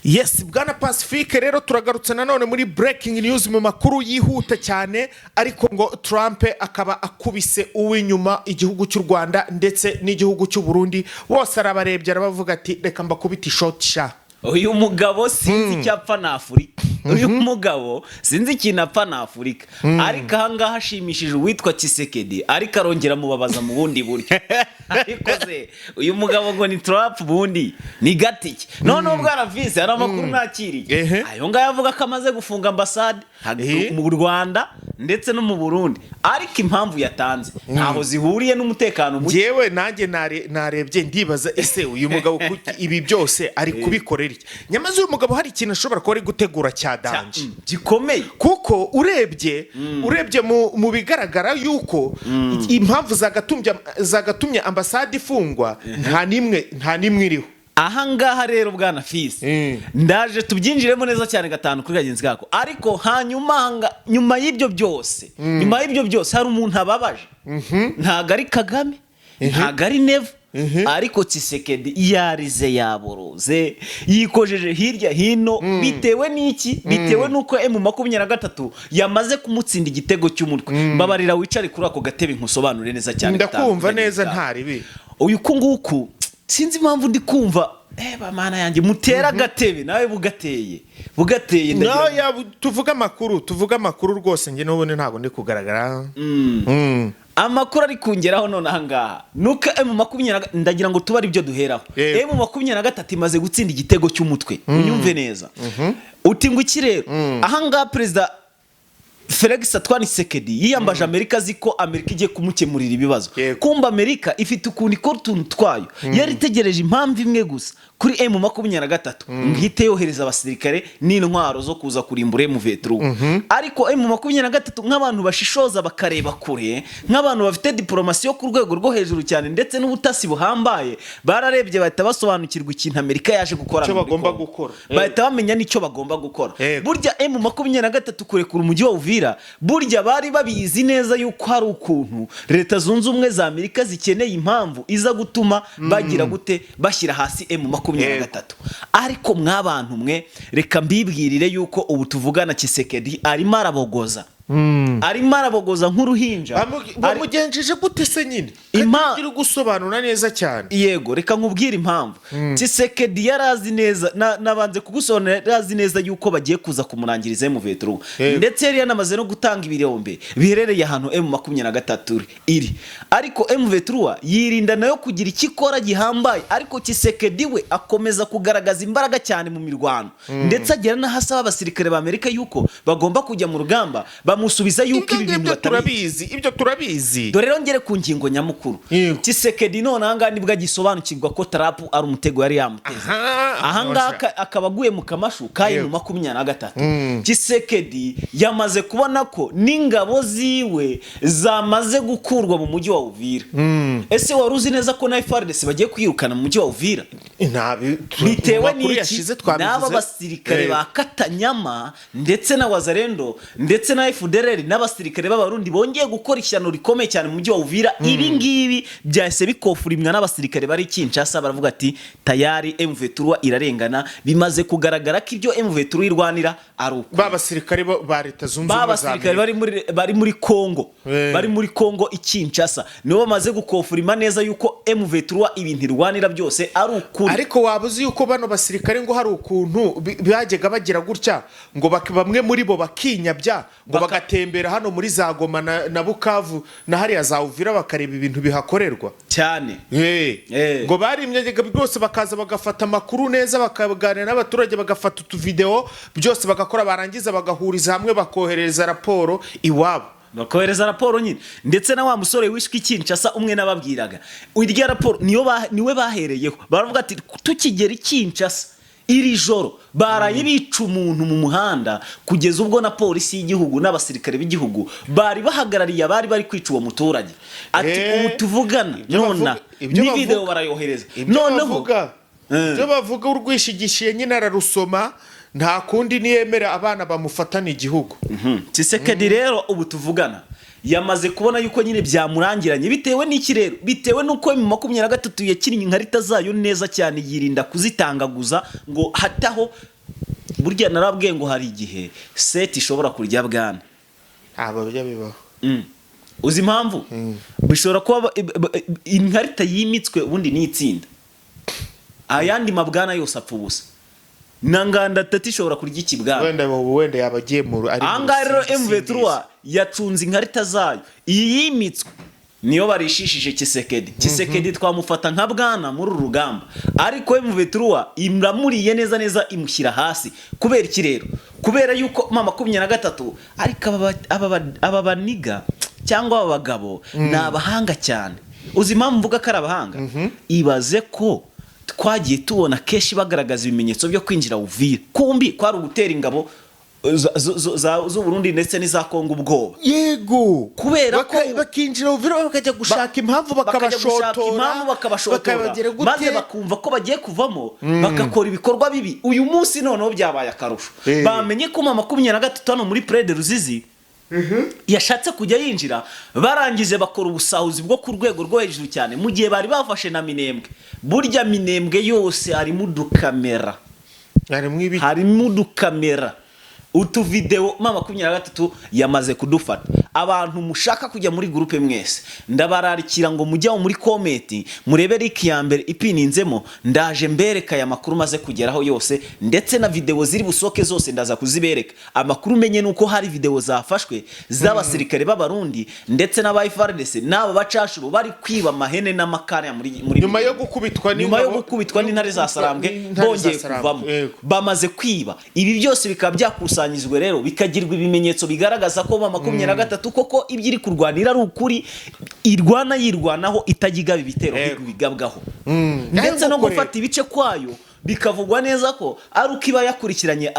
Yes, bwana Pacifique rero turagarutse nanone muri breaking news mu makuru yihuta cyane, ariko ngo Trump akaba akubise uw'inyuma igihugu cy'u Rwanda ndetse n'igihugu cy'u Burundi, bose arabarebye arabavuga ati reka mbakubita shot sha. Uyu mugabo sinzi icyapfa na Afurika. Uyu mugabo sinzi ikintu apfa na Afurika. Ariko ahangaha hashimishije uwitwa Tshisekedi, ariko arongera mubabaza mu bundi buryo. Ariko se uyu mugabo ngo ni Trump bundi ni gatiki. Noneho bwaravise ari amakuru nakiriye. Ayo ngaho avuga ko amaze gufunga Amsade mu Rwanda ndetse no mu Burundi. Ariko impamvu yatanze ntaho zihuriye n'umutekano muke. Yewe nanjye narebye ndibaza ese uyu mugabo ibi byose ari kubikorera iki? Nyamaze uyu mugabo hari ikintu ashobora kuba ari gutegura cya danje gikomeye, kuko urebye mu bigaragara yuko impamvu zagatumye Amsade ifungwa nta nimwe iriho. Ahangaha rero bwana Fisi ndaje tubyinjiremo neza cyane gatanu kuri kagenzi kako, ariko hanyuma nyuma y'ibyo byose hari umuntu ababaje. Ntago ari Kagame, ntago ari Nevo, ariko Tshisekedi yarize yaboroze yikojeje hirya hino. Bitewe n'iki? Bitewe nuko M23 yamaze kumutsinda igitego cy'umutwe. Mbabarira wicare kuri ako gatebe nkusobanure neza cyane. Ndakumva neza ntaribi. Uyu kunguku sinzi impamvu ndi kumva mana yanjye mutera gatebe nawe bugateye no ya tuvuga amakuru rwose nge n'ubundi ntago ndi kugaragara. Amakuru ari kungeraho none ahangaha nuko M23 ndagira ngo tuba ari byo duheraho. M23 imaze gutsinda igitego cy'umutwe. Unyumve neza. Uti ngo iki rero? Ahangaha Perezida Felix Antoine Tshisekedi yiyambaje Amerika ziko Amerika igiye kumukemurira ibibazo. Kumba Amerika ifite ukundi ko tuntu twayo. Yari tegereje impamvu imwe gusa kuri M23 ngihite yohereza abasirikare n'intwaro zo kuza kurimbura M23. Ariko M23 nk'abantu bashishoza bakareba kure, nk'abantu bafite dipromacy yo ku rwego rwo hejuru cyane ndetse n'ubutasi buhambaye, bararebye bahita basobanukirwa ikintu Amerika yaje gukora cyo bagomba gukora. Bahita bamenya nicyo bagomba gukora. Burya M23 kurekura umujyi wa Uvira, burya bari babizi neza yuko hari ukuntu Leta Zunze Ubumwe za Amerika zikeneye impamvu iza gutuma bagira gute bashyira hasi M23. Ariko mwabantu mwe reka mbibwirire yuko ubu tuvugana Tshisekedi arimo arabogoza. Arimo arabogoza nk'uruhinja. Bamugenjeje gute se nyine? Iri gusobanura neza cyane. Yego reka nkubwire impamvu. Tshisekedi yarazi neza nabanze kugusobanurira, yarazi neza yuko bagiye kuza kumurangiriza M23. Ndetse yari yanamaze no gutanga ibirombe biherereye ahantu M23 iri. Ariko M23 yirinda nayo kugira ikikora gihambaye, ariko Tshisekedi we akomeza kugaragaza imbaraga cyane mu mirwano. Ndetse agera n'ahasaba abasirikare ba Amerika yuko bagomba kujya mu rugamba, bamusubiza yuko ibi bintu turabizi. Ibyo turabizi. Dore rero ngere ku ngingo nyamukuru. Tshisekedi none ahanga nibwo agisobanukirwa ko Trump ari umutego yari yamuteze. Ahanga akaba aguye mu kamashu ka M23. Tshisekedi yamaze kubona ko n'ingabo ziwe zamaze gukurwa mu mujyi wa Uvira. Ese waruzi neza ko na FARDC bagiye kwirukana mu mujyi wa Uvira? Bitewe n'iki? N'aba basirikare ba Katanyama ndetse na Wazalendo ndetse na FDLR n'abasirikare b'abarundi bongeye gukora ishyano rikomeye cyane mu mujyi wa Uvira. Ibi ngibi byahise bikofurimwa n'abasirikare bari Kinshasa, baravuga ati tayari M23 irarengana. Bimaze kugaragara ko ibyo M23 irwanira ari uko babasirikare ba Leta Zunze Ubumwe za Amerika bari muri Congo, bari muri Congo Kinshasa nibo bamaze gukofurima neza yuko M23 ibintu irwanira byose ari ukuri. Ariko wabuze yuko bano basirikare ngo hari ukuntu byajyaga bagira gutya ngo bamwe muri bo bakinyabya ngo bagatembera hano muri za Goma na Bukavu na hariya za Uvira bakareba ibintu bihakorerwa cyane. Ngo bari imyegega byose bakaza bagafata amakuru neza, bakaganira n'abaturage, bagafata utuvideo byose bagakora, barangiza bagahuriza hamwe bakohereza raporo iwabo. Bakohereza raporo nyine. Ndetse na wa musore wishwe Kinshasa umwe nababwiraga, irya raporo niwe bahereyeho. Baravuga ati tukigera Kinshasa iri joro baraye bica umuntu mu muhanda, kugeza ubwo na polisi y'igihugu n'abasirikare b'igihugu bari bahagarariye bari kwica uwo muturage. Ati ubu tuvugana nona ni video barayohereza. Noneho byo bavuga urwishigishiye nyine ararusoma, nta kundi niyemera abana bamufatana igihugu. Tshisekedi rero ubu tuvugana yamaze kubona yuko nyine byamurangiranye bitewe n'iki rero bitewe n'uko M23 yakinnye inkarita zayo neza cyane yirinda kuzitangaguza ngo hataho burya narabwiye ngo hari igihe set ishobora kurya bwana aba bibaho uzi impamvu bishobora kuba inkarita yimitswe ubundi ni itsinda ayandi mabwana yose apfa ubusa nanganda tati ishobora kurya ikibwana wenda yabagiye mu ari anga rero M23 yacunze inkarita zayo iyimitswe niyo barishishije Kisekedi twamufata nka bwana muri rugamba ariko M23 imramuriye neza imushyira hasi kubera iki rero kubera yuko mama 23 ariko aba baniga cyangwa aba bagabo nabahanga cyane uzi impamvu mvuga ko ari abahanga ibaze ko twagiye tubona keshi bagaragaza ibimenyetso byo kwinjira Uvira kumbi kwari ugutera ingabo z'Uburundi ndetse n'iza Congo ubwoba yego kubera ko bakinjira Uvira bakajya gushaka impamvu bakabashotora maze bakumva ko bagiye kuvamo bagakora ibikorwa bibi uyu munsi noneho byabaye akarusho bamenye ko mama 23 muri Prede Ruzizi yashatse kujya yinjira barangije bakora ubusahuzi bwo ku rwego rwo hejuru cyane mu gihe bari bafashe na Minembwe burya Minembwe yose harimo udukamera harimo udukamera utu video mama 23 yamaze kudufata abantu mushaka kujya muri groupe mwese ndabararikira ngo mujyaho muri comment murebe link ya mbere ipininzemo ndaje mbereka ya makuru maze kugeraho yose ndetse na video ziri busoke zose ndaza kuzibereka amakuru menye nuko hari video zafashwe z'abasirikare b'abarundi ndetse n'abayifardese n'aba bacashuro bari kwiba mahene n'amakara muri nyuma yo gukubitwa n'intare za Sarambwe bongeye kuvamo bamaze kwiba ibi byose bikaba byakusanyizwe rero bikagirwa ibimenyetso bigaragaza ko mama 23 koko ibyiri kurwanira ari ukuri yirwanaho itagiga ibitero bigabwaho ndetse no gufata ibice kwayo bikavugwa neza ko ari ukiba yakurikiranye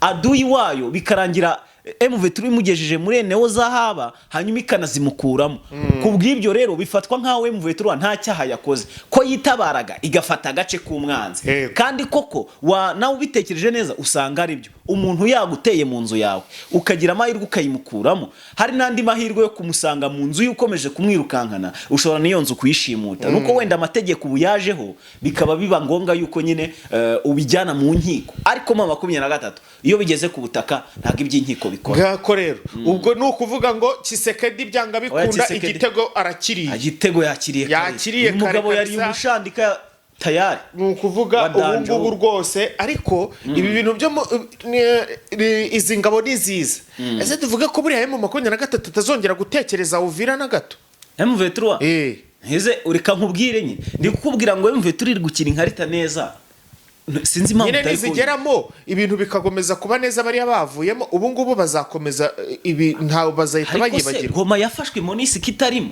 aduyi wayo bikarangira M23 imugejeje muri eneo zahaba hanyuma ikanazimukuramo kubw'ibyo rero bifatwa nkaho M23 nta cyaha yakoze ko yitabaraga igafata agace k'umwanzi kandi koko nawe ubitekereje neza usanga ari byo umuntu yaguteye mu nzu yawe ukagira amahirwe ukayimukuramo hari nandi mahirwe yo kumusanga mu nzu yukomeje kumwirukankana ushobora niyo nzu kuyishimuta nuko wenda amategeko ubuyajeho bikaba biba ngombwa yuko nyine ubijyana mu nkiko ariko mama 23 iyo bigeze ku butaka ntago iby'inkiko bikora ngako rero ubwo nukuvuga ngo Kisekedi byanga bikunda igitego arakiriye igitego yakiriye umugabo yari umushandika tayari nukuvuga ubungubu rwose ariko ibi bintu byo izi ngabo niziza ese tuvuge ko buri mu 23 tazongera gutekereza Uvira na gato M23 heze ureka nkubwire nyine ndi kukubwira ngo M23 iri gukina inkarita neza sinzi impamvu nyine nizigeramo ibintu bikagomeza kuba neza bari bavuyemo ubungubu bazakomeza ibi ntawe bazahita bagibagirwa Goma yafashwe Monisi kitarimo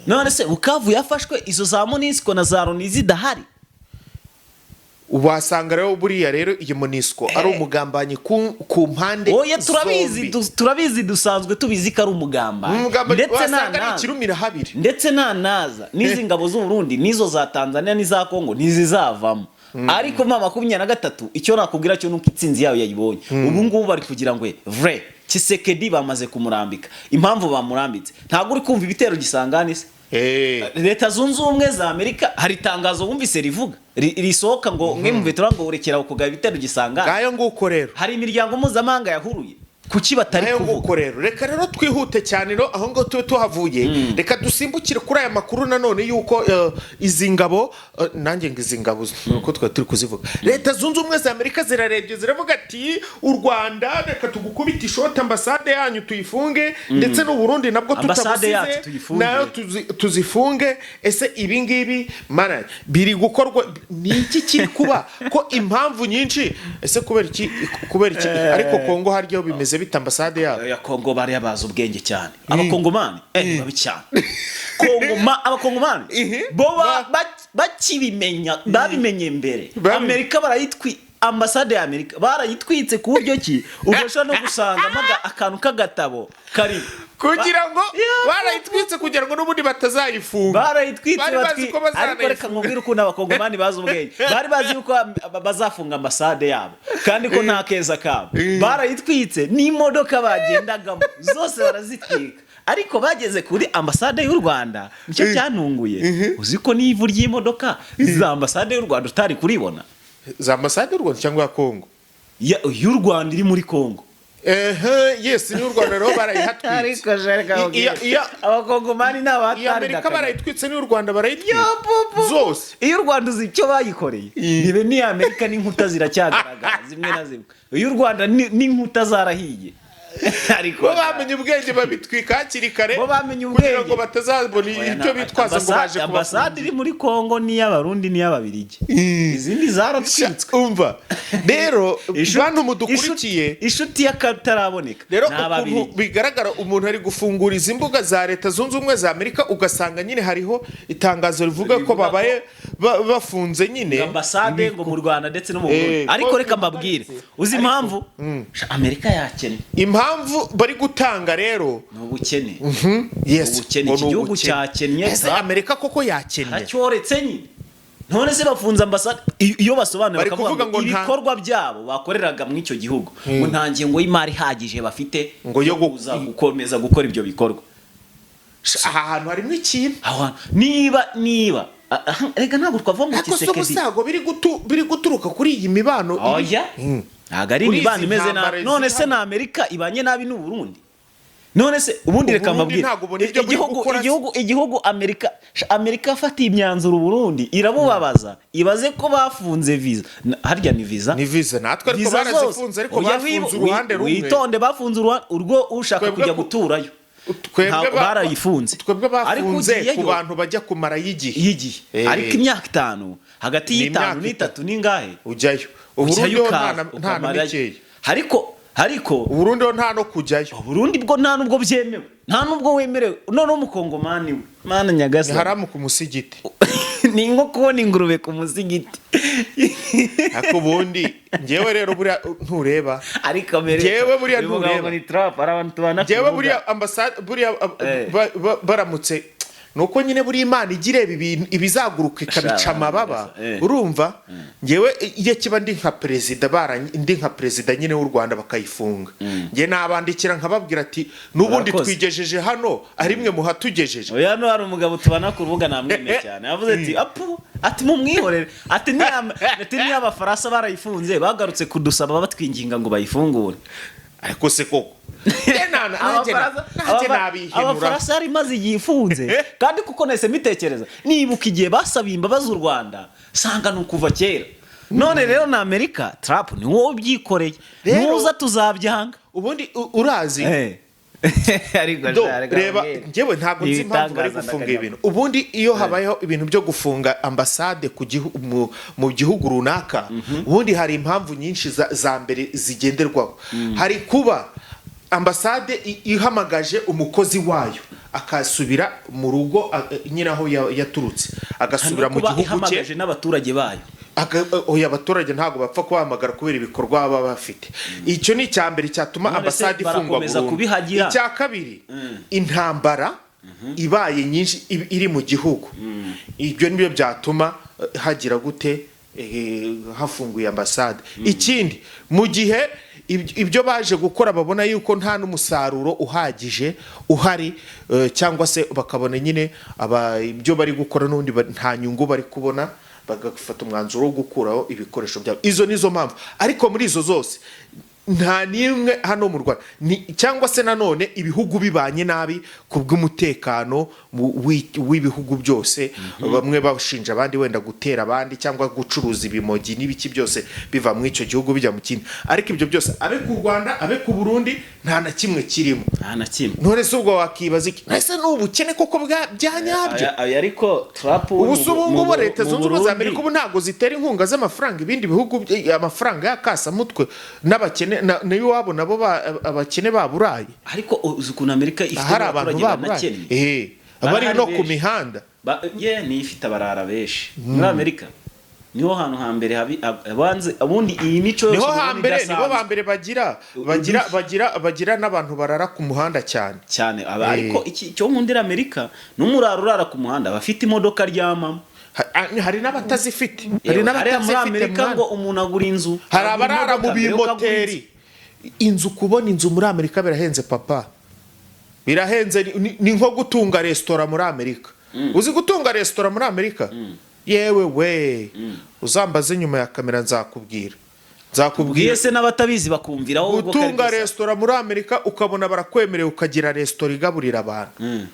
none se Bukavu yafashwe izo za Monisco na za Loni zidahari wasanga rero buriya rero iyi Monisco ari umugambanyi ku mpande oya turabizi dusanzwe tubizi ko ari umugambanyi ndetse nana kirumira habiri ndetse nanaza nizi ngabo z'Uburundi nizo za Tanzania niza Congo nizizavamo ariko mama 23 icyo nakubwira cyo nuko itsinzi yayo yayibonye ubu ngubu bari kugira ngo vrai Kisekedi bamaze kumurambika impamvu bamurambitse ntago uri kumva ibitero gisangane se leta zunze ubumwe za Amerika hari tangazo wumvise rivuga risohoka ngo M23 ngo urekera ukugaba ibitero gisangane gayo nguko rero hari imiryango mpuzamahanga yahuruye kuki batari kuvuga reka rero twihute cyane no aho ngo tuhavuye reka dusimbukire kuri aya makuru nanone yuko izi ngabo nanjye ngo izi ngabo nuko turi kuzivuga leta zunze ubumwe za Amerika zirarebye ziravuga ati u Rwanda reka tugukubita ishoti Amsade yanyu tuyifunge ndetse n'Uburundi nabwo tutabusize nayo tuzifunge ese ibi ngibi mana biri gukorwa niki kiri kuba ko impamvu nyinshi ese kubera iki ariko Congo haryo bimeze bita Amsade ya Congo bari yabaza ubwenge cyane abakongomani babi cyane abakongomani bo bakibimenya babimenye mbere Amerika barayitwi ambasade ya Amerika barayitwitse ku buryo ki ubasha no gusangamo akantu k'agatabo kari kugira ngo barayitwitse kugira ngo n'ubundi batazayifunga barayitwitse ariko reka nkubwire ukuntu abakongomani bazi ubwenge bari bazi yuko bazafunga ambasade yabo kandi ko nta keza kabo barayitwitse n'imodoka bagendagamo zose barazitwika ariko bageze kuri ambasade y'u Rwanda nicyo cyantunguye uzi ko n'ivu ry'imodoka za ambasade y'u Rwanda utari kuribona za ambasade y'u Rwanda cyangwa ya Congo y'u Rwanda iri muri Congo yes ni u Rwanda rero barayihatwitse ariko jereka abakongomani n'abatari Yamerica barayitwitse ni u Rwanda barayitwitse zose iyo u Rwanda uzi icyo bayikoreye nibe ni America n'inkuta ziracyagaragara zimwe na zimwe iyo u Rwanda n'inkuta zarahiye ariko bamenye ubwenge babitwika hakiri kare kugira ngo batazabona icyo bitwaza ngo baje kuba ambasade iri muri Congo n'iy'abarundi n'iy'ababirigi izindi zaratwitswe umva rero bantu mudukurikiye inshuti y'akataraboneka rero ukuntu bigaragara umuntu ari gufungura izi mbuga za leta zunze ubumwe za Amerika ugasanga nyine hariho itangazo rivuga ko babaye bafunze nyine ambasade ngo mu Rwanda ndetse no mu Burundi ariko reka mbabwire uzi impamvu Amerika yakennye impamvu bari gutanga rero n'ubukene ubukene iki gihugu cyakennye Amerika koko yakennye acyoretse nyine none se bafunze ambasade iyo basobanura bakavuga ngo ibikorwa byabo bakoreraga mu icyo gihugu ngo nta ngengo y'imari ihagije bafite ngo yo gukomeza gukora ibyo bikorwa aha hantu harimo ikintu niba reka ntabwo twava mu kisekedi gusago biri guturuka kuri iyi mibano oya ntabwo ari imibano imeze nabi none se na Amerika ibanye nabi n'u Burundi none se ubundi reka mbabwire igihugu Amerika afatiye imyanzuro Burundi irabubabaza ibaze ko bafunze visa harya ni visa natwe ariko barazifunze ariko bafunze uruhande rumwe witonde bafunze urwo ushaka kujya guturayo barayifunze twebwe bafunze ku bantu bajya kumara y'igihe ariko imyaka 5 hagati y'5 n'3 ningahe ujyayo uburundi nta n'imikeya ariko uburundi nta no kujyayo uburundi bwo nta nubwo byemewe nta nubwo wemerewe none umukongomani we mana nyagasa haramu ku musigiti ni nko kubona ingurube ku musigiti ako bundi ngewe rero buriya ntureba ariko Amerika ngewe buriya ntureba ni trap abantu tubana ngewe buriya ambasade buriya baramutse nuko nyine buri Imana igireba ibintu ibizaguruka ikabica amababa urumva ngewe iyo kiba ndi nka perezida nyine w'u Rwanda bakayifunga nge nabandikira nkababwira ati nubundi twigejeje hano ari mwe muhatugejeje oya no hari umugabo tubana ku rubuga namwemeye cyane yavuze ati mumwihorere ati ni abafaransa barayifunze bagarutse kudusaba batwinginga ngo bayifungure ariko se koko abafaransa yari maze yifunze kandi kuko nahise mitekereza nibuka igihe basabiye imbabazi u Rwanda sanga nukuva kera none rero na Amerika Trump ni wowe ubyikoreye nuza tuzabyanga ubundi urazi reba ngewe ntabwo nzi impamvu bari gufunga ibintu ubundi iyo habayeho ibintu byo gufunga ambasade mu gihugu runaka ubundi hari impamvu nyinshi za mbere zigenderwaho hari kuba ambasade ihamagaje umukozi wayo akasubira mu rugo nyine aho yaturutse agasubira mu gihugu cye ihamagaje n'abaturage bayo oya abaturage ntabwo bapfa kubahamagara kubera ibikorwa baba bafite icyo ni icya mbere cyatuma ambasade ifungwa burundu icya kabiri intambara ibaye nyinshi iri mu gihugu ibyo nibyo byatuma hagira gute hafunguye ambasade ikindi mu gihe ibyo baje gukora babona yuko nta n'umusaruro uhagije uhari cyangwa se bakabona nyine ibyo bari gukora n'undi nta nyungu bari kubona bagafata umwanzuro wo gukuraho ibikoresho byabo izo nizo mpamvu ariko muri izo zose nta nimwe hano mu Rwanda cyangwa se nanone ibihugu bibanye nabi kubw'umutekano w'ibihugu byose bamwe bashinja abandi wenda gutera abandi cyangwa gucuruza ibimogi n'ibiki byose biva mu icyo gihugu bijya mu kindi ariko ibyo byose abe ku Rwanda abe ku Burundi nta na kimwe kirimo nta na kimwe none se ubwo wakibaza iki ese n'ubukene koko byanyabyo ariko Trump ubu leta zunze ubumwe za Amerika ubu ntago zitera inkunga z'amafaranga ibindi bihugu amafaranga yakasa mutwe n'abakene niyo wabo nabo abakene baburaye ariko uzi ukuntu Amerika ifite abaturage banakennye bari no ku mihanda ni ifite abarara benshi muri Amerika niho hantu hambere abanze ubundi iyi mico yose niho hambere bagira n'abantu barara ku muhanda cyane ariko icyo nkundira Amerika n'umuraro urara ku muhanda bafite imodoka ryamamo hari n'abatazifite muri Amerika ngo umuntu agura inzu hari abarara mu bimoteri inzu kubona inzu muri Amerika birahenze papa birahenze ni nko gutunga resitora muri Amerika uzi gutunga resitora muri Amerika yewe we uzambaze nyuma ya kamera nzakubwira se n'abatabizi bakumvira wowe gutunga resitora muri Amerika ukabona barakwemereye ukagira resitora igaburira abantu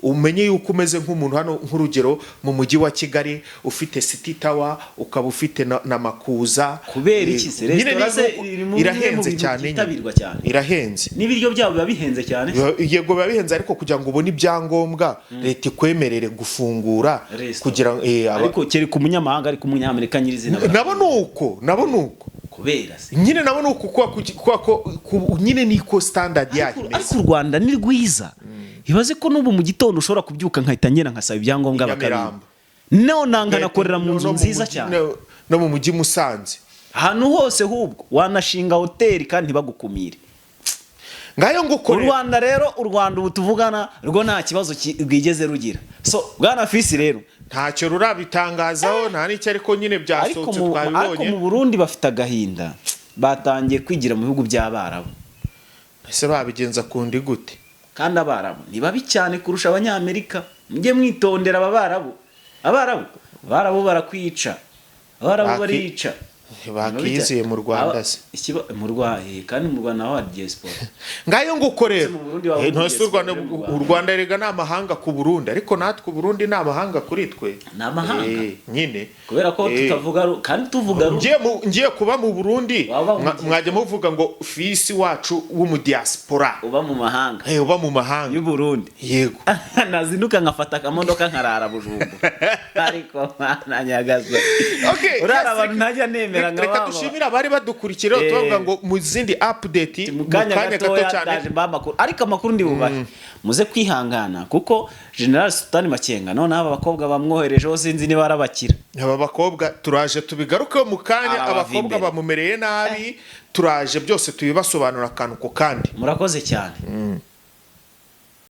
umenye yuko umeze nk'umuntu hano nk'urugero mu mujyi wa Kigali ufite City Tower ukaba ufite na Makuza kubera iki se resitora irahenze cyane irahenze n'ibiryo byabo biba bihenze cyane yego biba bihenze ariko kugira ngo ubone ibyangombwa leta ikwemerere gufungura kugira ariko keri ku munyamahanga ariko umunyamerika nyirizina nabo nuko kubera se nyine nabo nuko kwa nyine niko standard yake ariko u Rwanda ni rwiza ibaze ko n'ubu mu gitondo ushobora kubyuka nkahita ngera nkasaba ibyangombwa bakabimpa nanga nakorera mu nzu nziza cyane no mu mujyi Musanze ahantu hose hubwo wanashinga hoteli kandi ntibagukumire ngayo ngukore u Rwanda rero u Rwanda ubu tuvugana rwo nta kibazo rwigeze rugira so bwana Fisi rero ntacyo rurabitangazaho nta n'icyo ariko nyine byasohotse twabibonye ariko mu Burundi bafite agahinda batangiye kwigira mu bihugu by'Abarabu ese babigenza kundi gute kandi Abarabu ni babi cyane kurusha Abanyamerika mujye mwitondera Abarabu barakwica Abarabu barica bakiziye mu Rwanda se kandi mu Rwanda naho diaspora ngayo ngukorera ntose u Rwanda rega n'amahanga ku Burundi ariko natwe Burundi n'amahanga kuri twe n'amahanga nyine kubera ko tutavuga kandi tuvuga ngiye kuba mu Burundi mwajya muvuga ngo Fisi wacu w'umudiaspora uba mu mahanga y'u Burundi yego nazinduka nkafata akamodoka nkarara Bujumbura ariko nanyagaza urara abantu ntajya nemera reka dushimira abari badukurikira tuvuga ngo mu zindi update mu kanya gato cyane ariko amakuru ndi bubahe muze kwihangana kuko General Sultan Makenga none aba bakobwa bamwoherejeho sinzi niba arabakira aba bakobwa turaje tubigarukeho mu kanya abakobwa bamumereye nabi turaje byose tubibasobanura akantu ko kandi murakoze cyane